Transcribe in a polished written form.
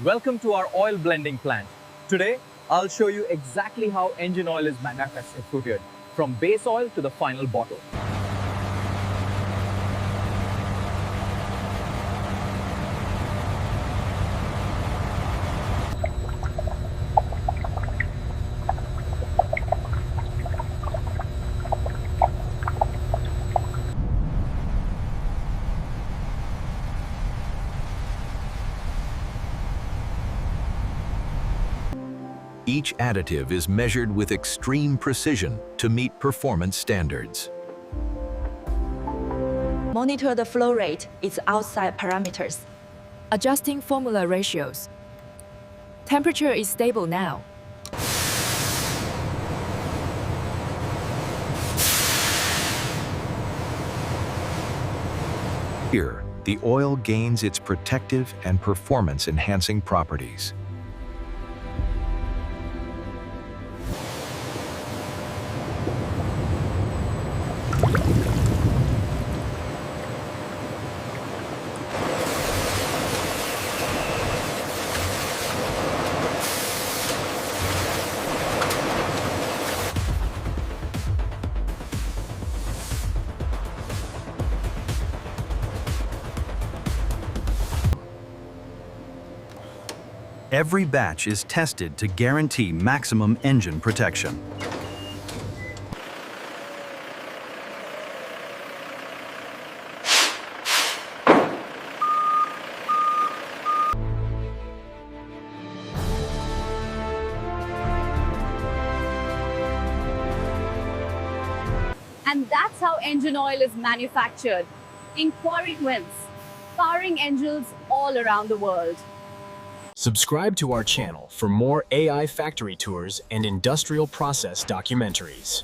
Welcome to our oil blending plant. Today, I'll show you exactly how engine oil is manufactured, from base oil to the final bottle. Each additive is measured with extreme precision to meet performance standards. Monitor the flow rate, its outside parameters. Adjusting formula ratios. Temperature is stable now. Here, the oil gains its protective and performance-enhancing properties. Every batch is tested to guarantee maximum engine protection. And that's how engine oil is manufactured, in quarry twins, powering engines all around the world. Subscribe to our channel for more AI factory tours and industrial process documentaries.